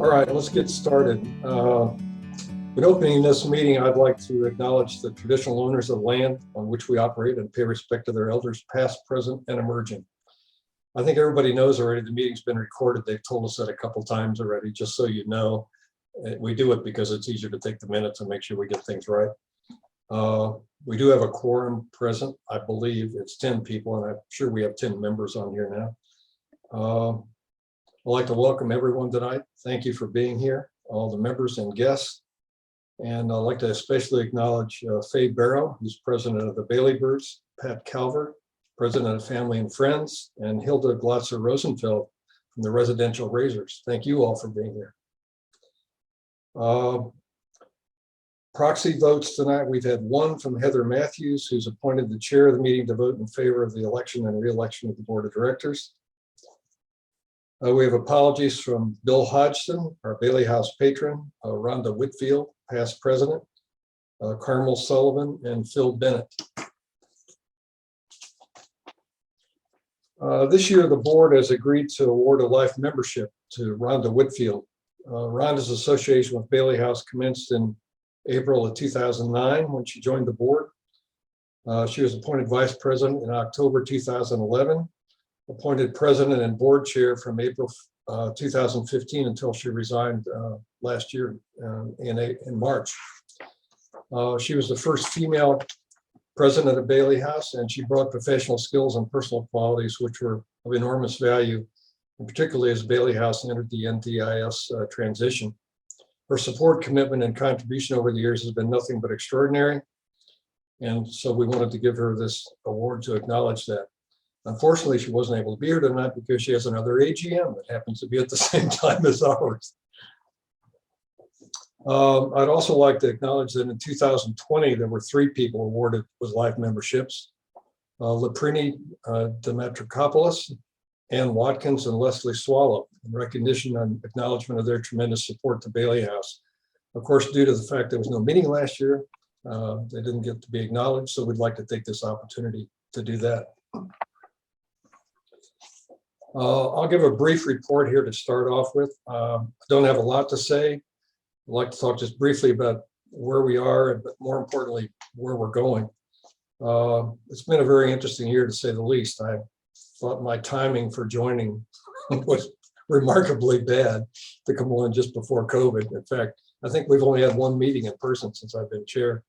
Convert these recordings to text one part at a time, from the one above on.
All right, let's get started. In opening this meeting, I'd like to acknowledge the traditional owners of land on which we operate and pay respect to their elders, past, present, and emerging. I think everybody knows already the meeting's been recorded. They've told us that a couple times already, just so you know. We do it because it's easier to take the minutes and make sure we get things right. We do have a quorum present. I believe it's 10 people, and I'm sure we have 10 members on here now. I'd like to welcome everyone tonight. Thank you for being here, all the members and guests. And I'd like to especially acknowledge Faye Barrow, who's president of the Bayley Birds, Pat Calver, president of Family and Friends, and Hilda Glotzer Rosenfeld from the Residential Raisers. Thank you all for being here. Proxy votes tonight, we've had one from Heather Matthews, who's appointed the chair of the meeting to vote in favor of the election and re-election of the board of directors. We have apologies from Bill Hodgson, our Bayley House patron, Rhonda Whitfield, past president, Carmel Sullivan, and Phil Bennett. This year, the board has agreed to award a life membership to Rhonda Whitfield. Rhonda's association with Bayley House commenced in April of 2009 when she joined the board. She was appointed vice president in October 2011. Appointed president and board chair from April 2015 until she resigned last year in March. She was the first female president of Bayley House, and she brought professional skills and personal qualities which were of enormous value, and particularly as Bayley House entered the NDIS transition. Her support, commitment, and contribution over the years has been nothing but extraordinary, and so we wanted to give her this award to acknowledge that. Unfortunately, she wasn't able to be here tonight because she has another AGM that happens to be at the same time as ours. I'd also like to acknowledge that in 2020, there were 3 people awarded with life memberships. Laprini Demetrakopoulos, Ann Watkins, and Leslie Swallow, in recognition and acknowledgement of their tremendous support to Bayley House. Of course, due to the fact there was no meeting last year, they didn't get to be acknowledged, so we'd like to take this opportunity to do that. I'll give a brief report here to start off with. I don't have a lot to say. I'd like to talk just briefly about where we are, but more importantly, where we're going. It's been a very interesting year, to say the least. I thought my timing for joining was remarkably bad to come on just before COVID. In fact, I think we've only had one meeting in person since I've been chair.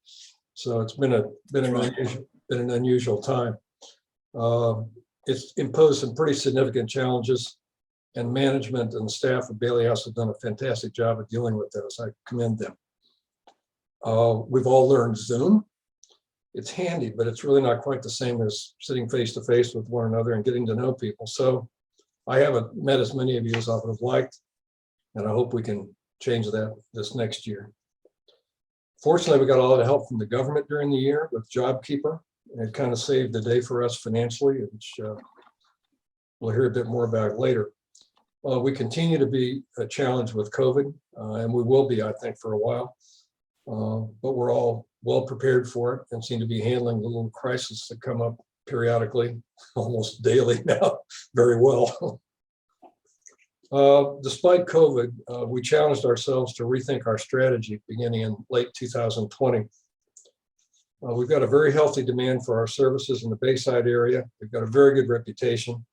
So it's been an unusual time. It's imposed some pretty significant challenges, and management and staff of Bayley House have done a fantastic job of dealing with those. I commend them. We've all learned Zoom. It's handy, but it's really not quite the same as sitting face to face with one another and getting to know people. So I haven't met as many of you as I would have liked, and I hope we can change that this next year. Fortunately, we got a lot of help from the government during the year with JobKeeper. It kind of saved the day for us financially, which we'll hear a bit more about later. We continue to be challenged with COVID, and we will be, I think, for a while. But we're all well prepared for it and seem to be handling the little crises that come up periodically, almost daily now, very well. Despite COVID, we challenged ourselves to rethink our strategy beginning in late 2020. We've got a very healthy demand for our services in the Bayside area. We've got a very good reputation,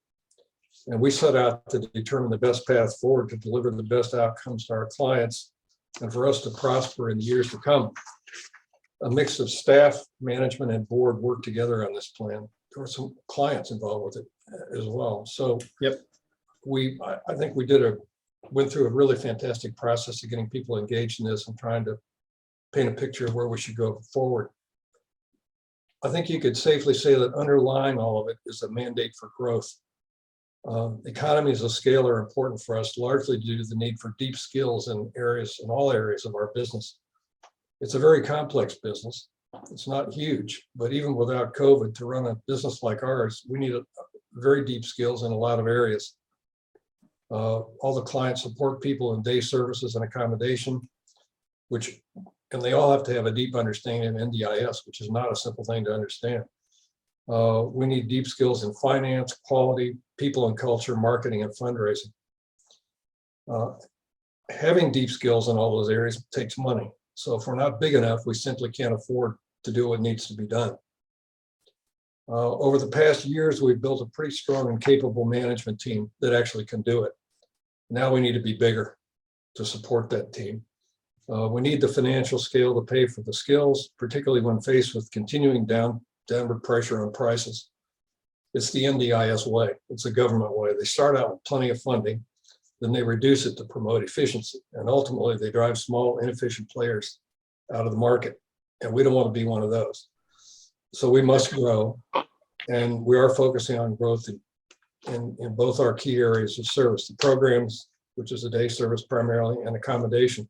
and we set out to determine the best path forward to deliver the best outcomes to our clients and for us to prosper in the years to come. A mix of staff, management, and board worked together on this plan. There were some clients involved with it as well. So I think we went through a really fantastic process of getting people engaged in this and trying to paint a picture of where we should go forward. I think you could safely say that underlying all of it is a mandate for growth. Economies of scale are important for us, largely due to the need for deep skills in all areas of our business. It's a very complex business. It's not huge, but even without COVID, to run a business like ours, we need very deep skills in a lot of areas. All the client support people in day services and accommodation, and they all have to have a deep understanding of NDIS, which is not a simple thing to understand. We need deep skills in finance, quality, people and culture, marketing, and fundraising. having deep skills in all those areas takes money. So if we're not big enough, we simply can't afford to do what needs to be done. Over the past years, we've built a pretty strong and capable management team that actually can do it. Now we need to be bigger to support that team. We need the financial scale to pay for the skills, particularly when faced with continuing downward pressure on prices. It's the NDIS way. It's a government way. They start out with plenty of funding, then they reduce it to promote efficiency. And ultimately, they drive small, inefficient players out of the market. And we don't want to be one of those. So we must grow. And we are focusing on growth in both our key areas of service, the programs, which is a day service primarily, and accommodation.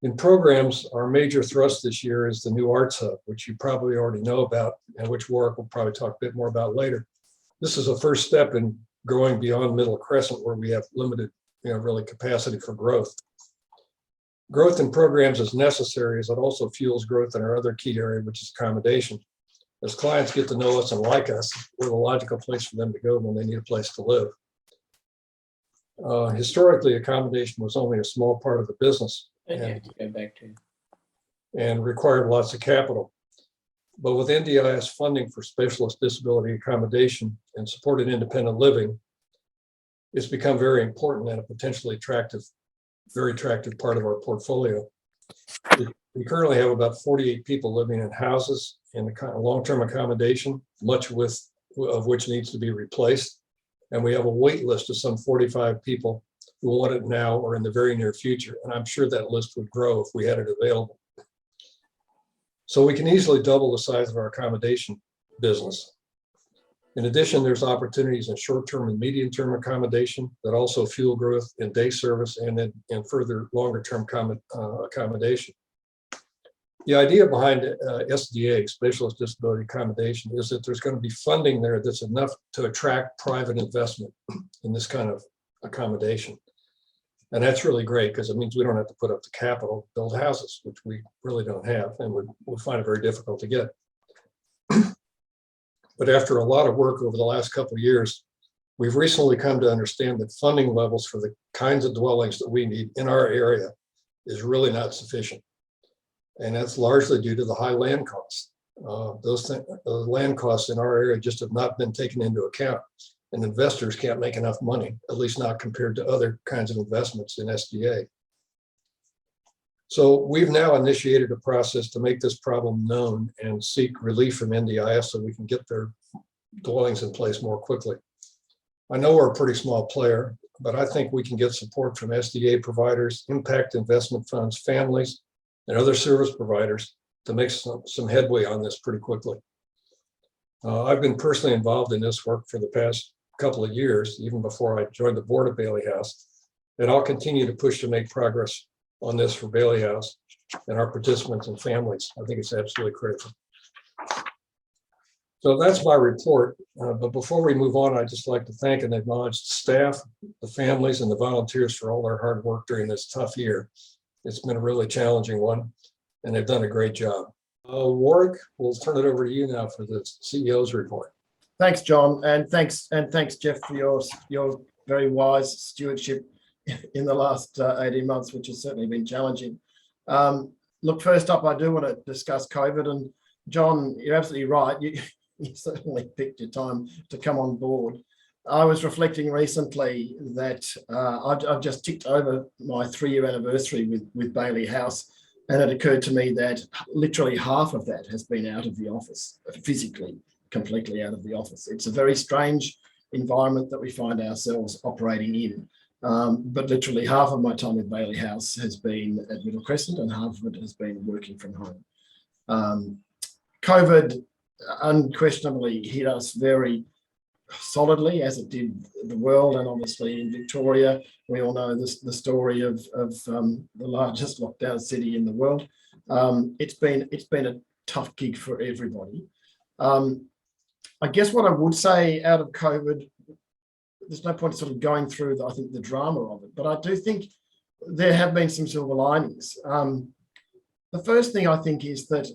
In programs, our major thrust this year is the new Arts Hub, which you probably already know about, and which Warwick will probably talk a bit more about later. This is a first step in growing beyond Middle Crescent, where we have limited, really capacity for growth. Growth in programs is necessary, as it also fuels growth in our other key area, which is accommodation. As clients get to know us and like us, we're the logical place for them to go when they need a place to live. Historically, accommodation was only a small part of the business and required lots of capital. But with NDIS funding for specialist disability accommodation and supported independent living, it's become very important and a potentially very attractive part of our portfolio. We currently have about 48 people living in houses in long-term accommodation, much of which needs to be replaced. And we have a wait list of some 45 people who want it now or in the very near future. And I'm sure that list would grow if we had it available. So we can easily double the size of our accommodation business. In addition, there's opportunities in short-term and medium-term accommodation that also fuel growth in day service and in further longer-term accommodation. The idea behind SDA, Specialist Disability Accommodation, is that there's going to be funding there that's enough to attract private investment in this kind of accommodation. And that's really great because it means we don't have to put up the capital to build houses, which we really don't have, and we'll find it very difficult to get. But after a lot of work over the last couple of years, we've recently come to understand that funding levels for the kinds of dwellings that we need in our area is really not sufficient. And that's largely due to the high land costs. The land costs in our area just have not been taken into account, and investors can't make enough money, at least not compared to other kinds of investments in SDA. So we've now initiated a process to make this problem known and seek relief from NDIS so we can get their dwellings in place more quickly. I know we're a pretty small player, but I think we can get support from SDA providers, impact investment funds, families, and other service providers to make some headway on this pretty quickly. I've been personally involved in this work for the past couple of years, even before I joined the board of Bayley House, and I'll continue to push to make progress on this for Bayley House and our participants and families. I think it's absolutely critical. So that's my report. But before we move on, I'd just like to thank and acknowledge the staff, the families, and the volunteers for all their hard work during this tough year. It's been a really challenging one, and they've done a great job. Warwick, we'll turn it over to you now for the CEO's report. Thanks, John, and thanks, Jeff, for your very wise stewardship in the last 18 months, which has certainly been challenging. Look, first up, I do want to discuss COVID. And John, you're absolutely right. You certainly picked your time to come on board. I was reflecting recently that I've just ticked over my 3-year anniversary with Bayley House, and it occurred to me that literally half of that has been out of the office, physically, completely out of the office. It's a very strange environment that we find ourselves operating in. But literally half of my time with Bayley House has been at Middle Crescent, and half of it has been working from home. COVID unquestionably hit us very solidly, as it did the world, and obviously in Victoria. We all know the story of the largest lockdown city in the world. It's been a tough gig for everybody. I guess what I would say out of COVID, there's no point sort of going through the drama of it, but I do think there have been some silver linings. The first thing I think is that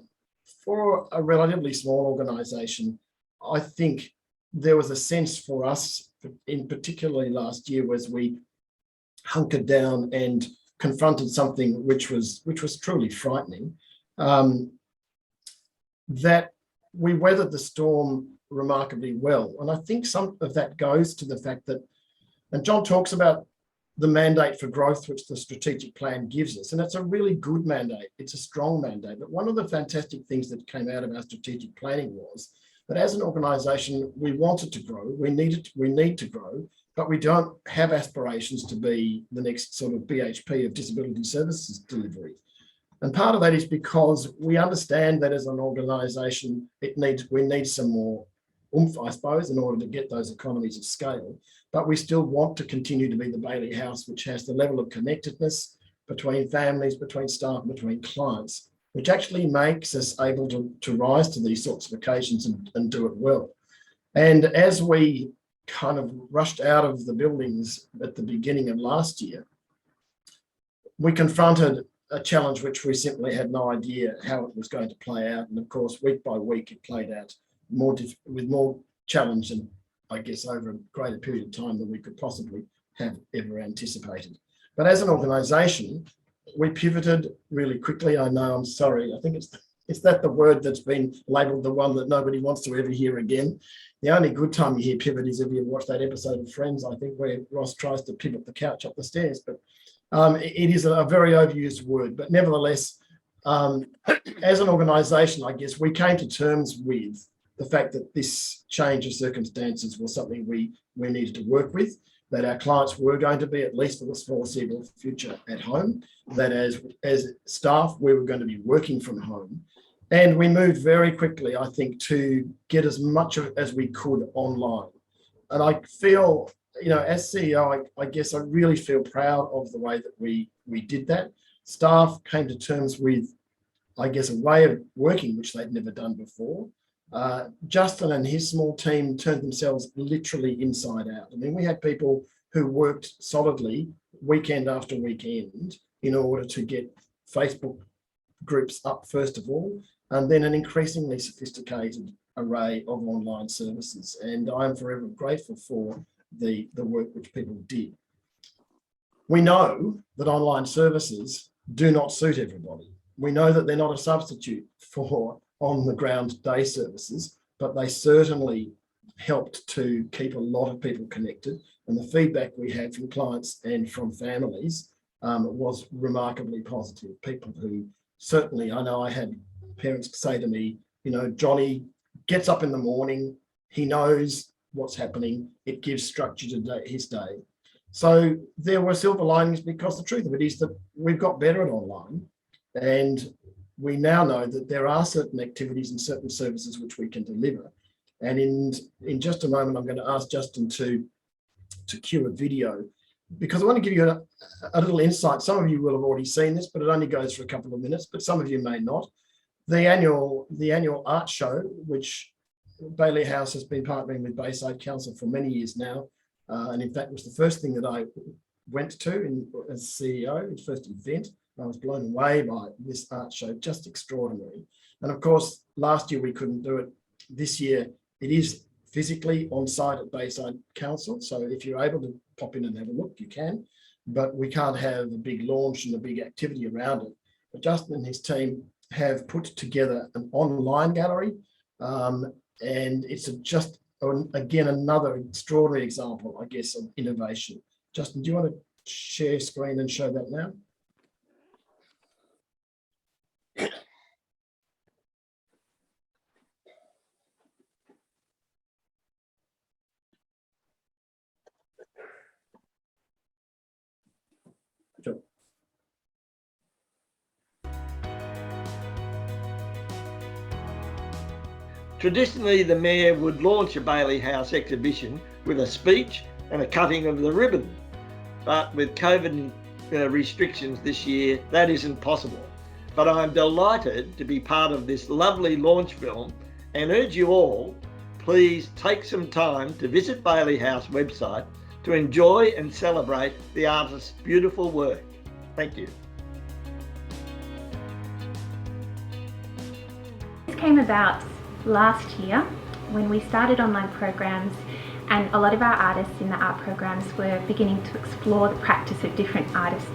for a relatively small organisation, I think there was a sense for us, in particularly last year, was we hunkered down and confronted something which was truly frightening, that we weathered the storm remarkably well. And I think some of that goes to the fact that, and John talks about the mandate for growth, which the strategic plan gives us. And it's a really good mandate. It's a strong mandate. But one of the fantastic things that came out of our strategic planning was that as an organisation, we wanted to grow, we need to grow, but we don't have aspirations to be the next sort of BHP of disability services delivery. And part of that is because we understand that as an organisation, we need some more oomph, I suppose, in order to get those economies of scale. But we still want to continue to be the Bayley House, which has the level of connectedness between families, between staff, and between clients, which actually makes us able to rise to these sorts of occasions and do it well. And as we kind of rushed out of the buildings at the beginning of last year, we confronted a challenge which we simply had no idea how it was going to play out. And of course, week by week, it played out with more challenge and I guess over a greater period of time than we could possibly have ever anticipated. But as an organisation, we pivoted really quickly. I know, I'm sorry, I think it's that the word that's been labelled the one that nobody wants to ever hear again. The only good time you hear pivot is if you watch that episode of Friends, I think, where Ross tries to pivot the couch up the stairs. But it is a very overused word. But nevertheless, as an organisation, I guess we came to terms with the fact that this change of circumstances was something we needed to work with, that our clients were going to be, at least for the foreseeable future, at home, that as staff, we were going to be working from home. And we moved very quickly, I think, to get as much as we could online. And I feel, as CEO, I guess I really feel proud of the way that we did that. Staff came to terms with, I guess, a way of working which they'd never done before. Justin and his small team turned themselves literally inside out. I mean, we had people who worked solidly weekend after weekend in order to get Facebook groups up, first of all, and then an increasingly sophisticated array of online services. And I'm forever grateful for the work which people did. We know that online services do not suit everybody. We know that they're not a substitute for on-the-ground day services, but they certainly helped to keep a lot of people connected. And the feedback we had from clients and from families was remarkably positive. People who certainly, I know I had parents say to me, Johnny gets up in the morning, he knows what's happening, it gives structure to his day. So there were silver linings, because the truth of it is that we've got better at online, and we now know that there are certain activities and certain services which we can deliver. And in just a moment, I'm going to ask Justin to cue a video, because I want to give you a little insight. Some of you will have already seen this, but it only goes for a couple of minutes, but some of you may not. The annual art show, which Bayley House has been partnering with Bayside Council for many years now, and in fact was the first thing that I went to as CEO, its first event. I was blown away by this art show, just extraordinary. And of course, last year we couldn't do it. This year it is physically on site at Bayside Council. So if you're able to pop in and have a look, you can, but we can't have a big launch and a big activity around it. But Justin and his team have put together an online gallery. And it's just, again, another extraordinary example, I guess, of innovation. Justin, do you want to share screen and show that now? Sure. Traditionally, the Mayor would launch a Bayley House exhibition with a speech and a cutting of the ribbon. But with COVID restrictions this year, that isn't possible. But I'm delighted to be part of this lovely launch film and urge you all, please take some time to visit Bayley House website to enjoy and celebrate the artist's beautiful work. Thank you. This came about last year when we started online programs And a lot of our artists in the art programs were beginning to explore the practice of different artists.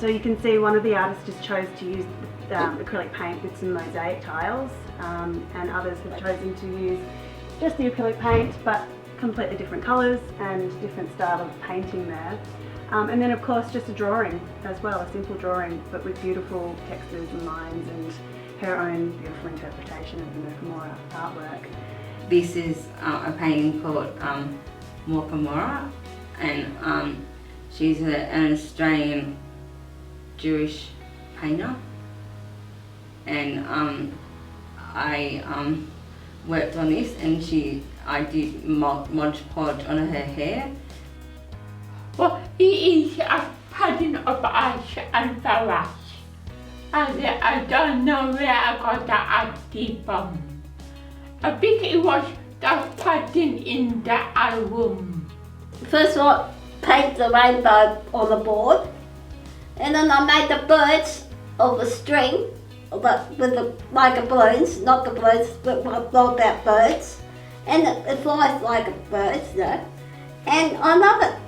So you can see one of the artists just chose to use acrylic paint with some mosaic tiles, and others have chosen to use just the acrylic paint but completely different colours and different style of painting there. And then of course just a drawing as well, a simple drawing but with beautiful textures and lines and her own beautiful interpretation of the Mukamura artwork. This is a painting called Mukamura, and she's an Australian Jewish painter, and I worked on this, and I did Mod Podge on her hair. Well, it is a pattern of ice and flowers. And I don't know where I got the idea from. I think it was the pattern in the album. First of all, paint the rainbow on the board, and then I made the birds of a string, but with like a balloons, not the balloons, but not about birds, and it flies like a bird, and I love it.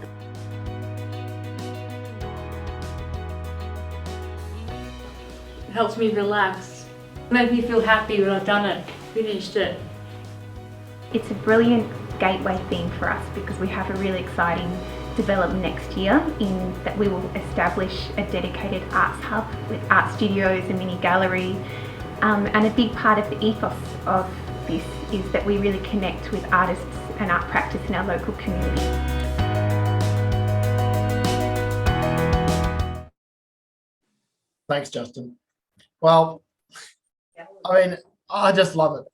It helps me relax. It made me feel happy when I've done it, finished it. It's a brilliant gateway theme for us because we have a really exciting development next year in that we will establish a dedicated arts hub with art studios, a mini gallery, and a big part of the ethos of this is that we really connect with artists and art practice in our local community. Thanks, Justin. Well, I mean, I just love it.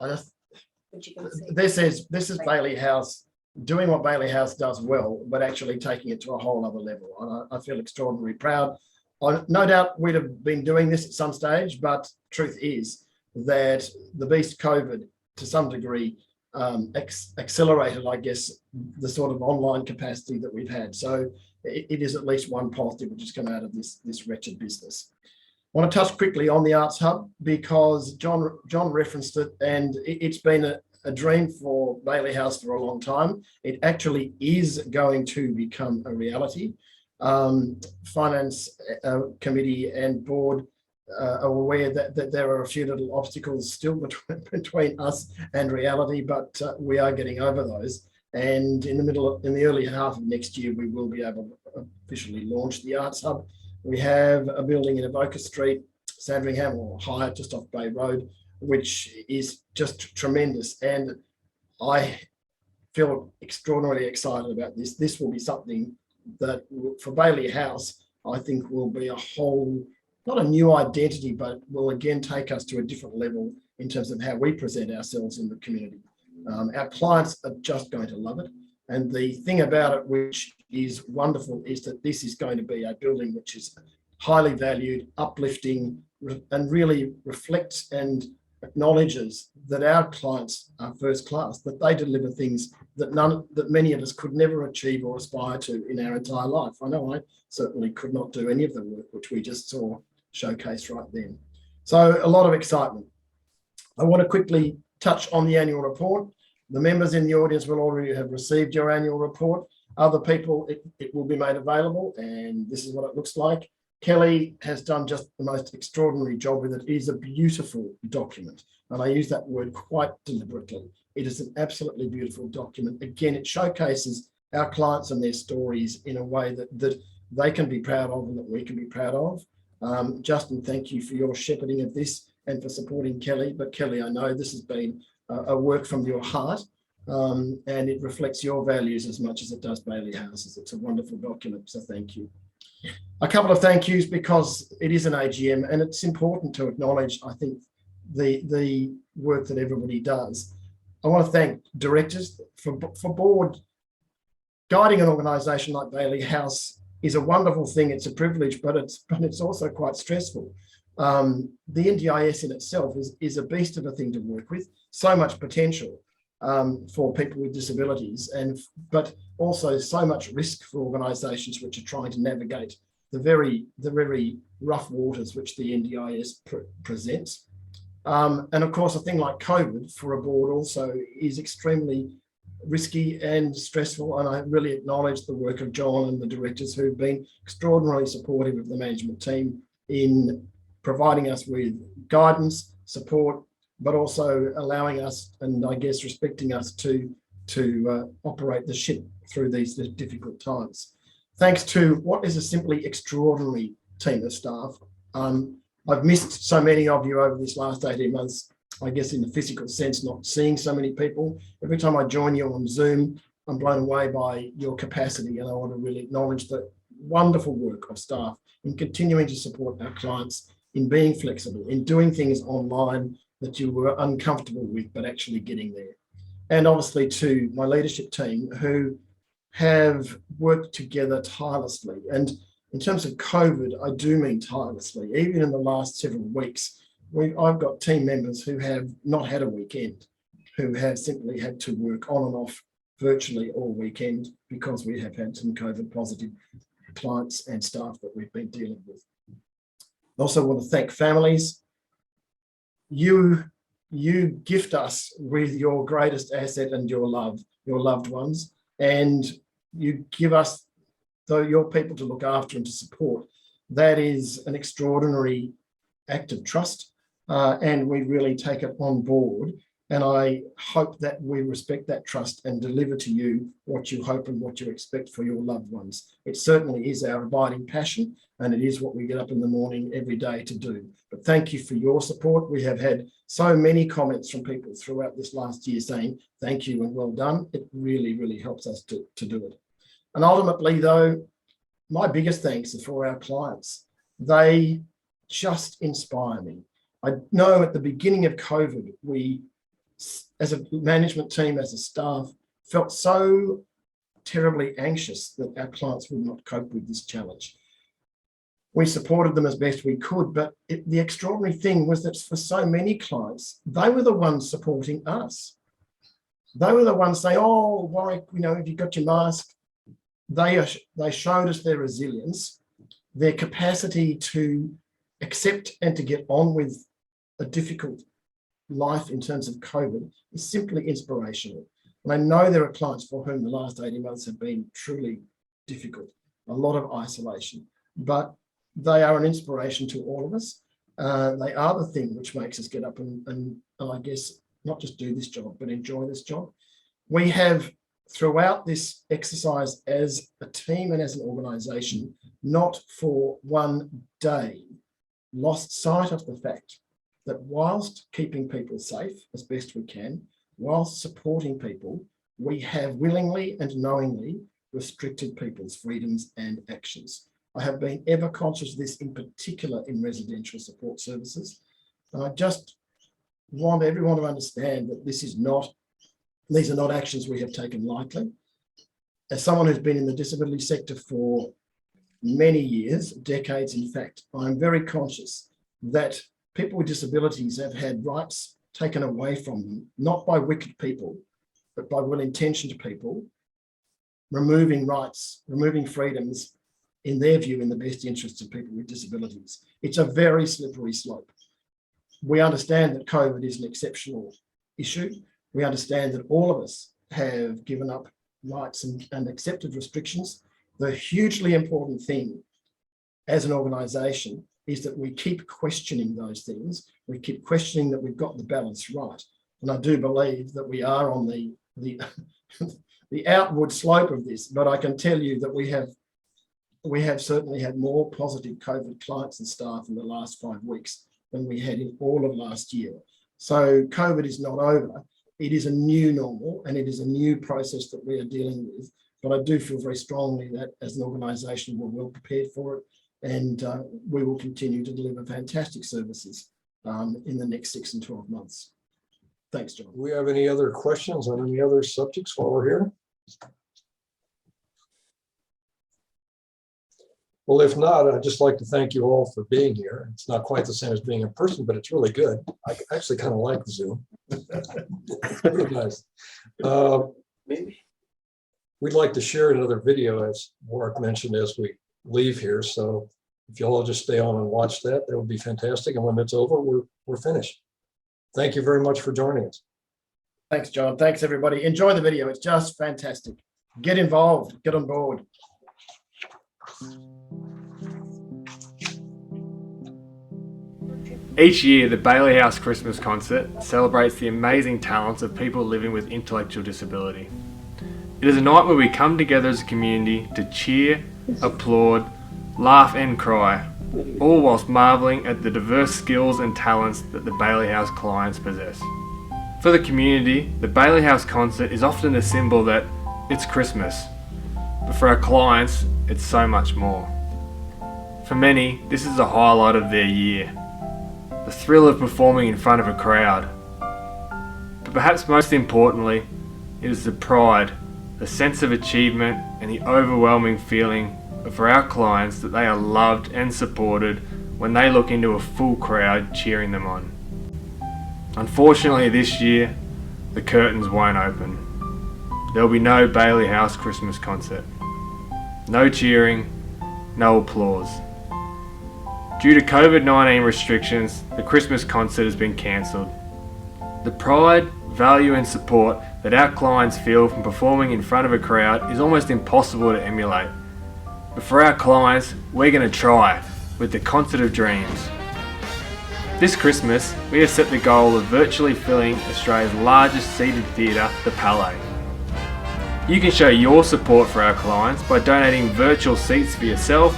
This is Bayley House doing what Bayley House does well, but actually taking it to a whole other level. And I feel extraordinarily proud. No doubt we'd have been doing this at some stage, but truth is that the beast COVID, to some degree, accelerated, I guess, the sort of online capacity that we've had. So it is at least one positive which has come out of this wretched business. I want to touch quickly on the Arts Hub because John referenced it, and it's been a dream for Bayley House for a long time. It actually is going to become a reality. Finance committee and board are aware that there are a few little obstacles still between us and reality, but we are getting over those. And in the early half of next year, we will be able to officially launch the Arts Hub. We have a building in Avoca Street, Sandringham, or Hyatt, just off Bay Road, which is just tremendous. And I feel extraordinarily excited about this. This will be something that for Bayley House, I think will be a whole, not a new identity, but will again take us to a different level in terms of how we present ourselves in the community. Our clients are just going to love it. And the thing about it, which is wonderful, is that this is going to be a building which is highly valued, uplifting, and really reflects and acknowledges that our clients are first class, that they deliver things that many of us could never achieve or aspire to in our entire life. I know I certainly could not do any of the work which we just saw showcased right then. So a lot of excitement. I want to quickly touch on the annual report. The members in the audience will already have received your annual report. Other people, it will be made available, and this is what it looks like. Kelly has done just the most extraordinary job with it. It is a beautiful document, and I use that word quite deliberately. It is an absolutely beautiful document. Again, it showcases our clients and their stories in a way that they can be proud of and that we can be proud of. Justin, thank you for your shepherding of this and for supporting Kelly. But Kelly, I know this has been a work from your heart, and it reflects your values as much as it does Bayley House's. It's a wonderful document, so thank you. A couple of thank yous because it is an AGM and it's important to acknowledge, I think, the work that everybody does. I want to thank directors for board. Guiding an organisation like Bayley House is a wonderful thing. It's a privilege, but it's also quite stressful. The NDIS in itself is a beast of a thing to work with. So much potential for people with disabilities, but also so much risk for organisations which are trying to navigate the very rough waters which the NDIS presents. And of course, a thing like COVID for a board also is extremely risky and stressful. And I really acknowledge the work of John and the directors who've been extraordinarily supportive of the management team in providing us with guidance, support, but also allowing us and I guess respecting us to operate the ship through these difficult times. Thanks to what is a simply extraordinary team of staff. I've missed so many of you over this last 18 months, I guess in the physical sense, not seeing so many people. Every time I join you on Zoom, I'm blown away by your capacity, and I want to really acknowledge the wonderful work of staff in continuing to support our clients, in being flexible, in doing things online that you were uncomfortable with, but actually getting there. And obviously to my leadership team who have worked together tirelessly. And in terms of COVID, I do mean tirelessly. Even in the last several weeks, I've got team members who have not had a weekend, who have simply had to work on and off virtually all weekend because we have had some COVID positive clients and staff that we've been dealing with. I also want to thank families. You gift us with your greatest asset and your love, your loved ones, and you give us your people to look after and to support. That is an extraordinary act of trust, and we really take it on board. And I hope that we respect that trust and deliver to you what you hope and what you expect for your loved ones. It certainly is our abiding passion, and it is what we get up in the morning every day to do. But thank you for your support. We have had so many comments from people throughout this last year saying thank you and well done. It really, really helps us to do it. And ultimately, though, my biggest thanks are for our clients. They just inspire me. I know at the beginning of COVID, we, as a management team, as a staff, felt so terribly anxious that our clients would not cope with this challenge. We supported them as best we could, but the extraordinary thing was that for so many clients, they were the ones supporting us. They were the ones saying, oh, Warwick, have you got your mask? They showed us their resilience, their capacity to accept and to get on with a difficult life in terms of COVID is simply inspirational. And I know there are clients for whom the last 18 months have been truly difficult, a lot of isolation, but they are an inspiration to all of us. They are the thing which makes us get up and I guess not just do this job, but enjoy this job. We have, throughout this exercise as a team and as an organisation, not for one day lost sight of the fact that whilst keeping people safe as best we can, whilst supporting people, we have willingly and knowingly restricted people's freedoms and actions. I have been ever conscious of this, in particular in residential support services. And I just want everyone to understand that these are not actions we have taken lightly. As someone who's been in the disability sector for many years, decades in fact, I'm very conscious that people with disabilities have had rights taken away from them, not by wicked people, but by well-intentioned people, removing rights, removing freedoms, in their view, in the best interests of people with disabilities. It's a very slippery slope. We understand that COVID is an exceptional issue. We understand that all of us have given up rights and accepted restrictions. The hugely important thing as an organisation is that we keep questioning those things. We keep questioning that we've got the balance right. And I do believe that we are on the outward slope of this, but I can tell you that we have certainly had more positive COVID clients and staff in the last 5 weeks than we had in all of last year. So COVID is not over. It is a new normal and it is a new process that we are dealing with. But I do feel very strongly that as an organisation, we're well prepared for it, and we will continue to deliver fantastic services in the next 6 and 12 months. Thanks, John. Do we have any other questions on any other subjects while we're here? Well, if not, I'd just like to thank you all for being here. It's not quite the same as being in person, but it's really good. I actually kind of like Zoom. It's really nice. We'd like to share another video, as Warwick mentioned, as we leave here. So if you all just stay on and watch that, that would be fantastic. And when it's over, we're finished. Thank you very much for joining us. Thanks, John. Thanks, everybody. Enjoy the video. It's just fantastic. Get involved. Get on board. Each year, the Bayley House Christmas concert celebrates the amazing talents of people living with intellectual disability. It is a night where we come together as a community to cheer, applaud, laugh and cry, all whilst marvelling at the diverse skills and talents that the Bayley House clients possess. For the community, the Bayley House concert is often a symbol that it's Christmas, but for our clients, it's so much more. For many, this is the highlight of their year. The thrill of performing in front of a crowd. But perhaps most importantly, it is the pride, the sense of achievement and the overwhelming feeling for our clients that they are loved and supported when they look into a full crowd cheering them on. Unfortunately this year, the curtains won't open. There will be no Bayley House Christmas concert. No cheering, no applause. Due to COVID-19 restrictions, the Christmas concert has been cancelled. The pride, value and support that our clients feel from performing in front of a crowd is almost impossible to emulate. But for our clients, we're going to try with the Concert of Dreams. This Christmas, we have set the goal of virtually filling Australia's largest seated theatre, the Palais. You can show your support for our clients by donating virtual seats for yourself,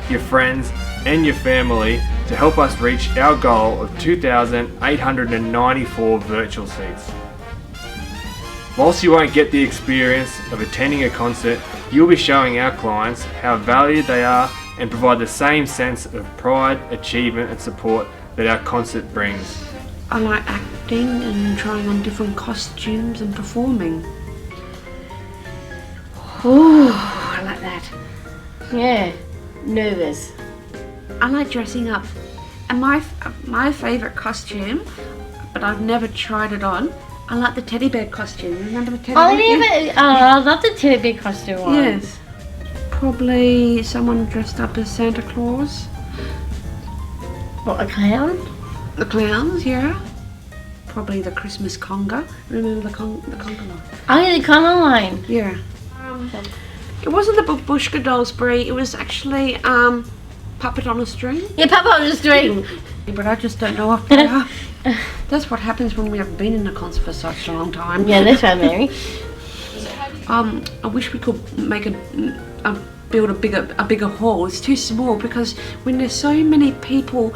your friends and your family to help us reach our goal of 2,894 virtual seats. Whilst you won't get the experience of attending a concert, you'll be showing our clients how valued they are and provide the same sense of pride, achievement and support that our concert brings. I like acting and trying on different costumes and performing. Oh, I like that. Yeah, nervous. I like dressing up. And my favourite costume, but I've never tried it on, I like the teddy bear costume. Remember the teddy bear? I love the teddy bear costume one. Yes. Probably someone dressed up as Santa Claus. What, a clown? The clowns, yeah. Probably the Christmas conga. Remember the conga line? Oh, yeah, the conga line. Yeah. It wasn't the Babushka dolls, Brie. It was actually Puppet on a String. Yeah, Puppet on a String. But I just don't know if they are. That's what happens when we have been in a concert for such a long time. Yeah, that's right, Mary. I wish we could make build a bigger hall. It's too small because when there's so many people,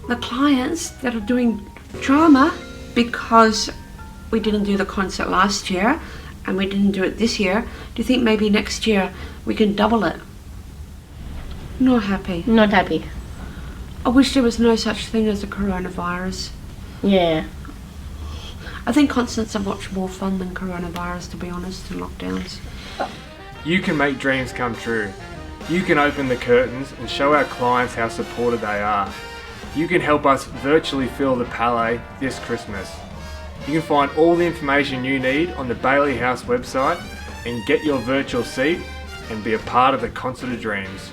the clients that are doing drama, because we didn't do the concert last year and we didn't do it this year, do you think maybe next year we can double it? Not happy. Not happy. I wish there was no such thing as a coronavirus. Yeah. I think concerts are much more fun than coronavirus, to be honest, and lockdowns. You can make dreams come true. You can open the curtains and show our clients how supported they are. You can help us virtually fill the Palais this Christmas. You can find all the information you need on the Bayley House website and get your virtual seat and be a part of the Concert of Dreams.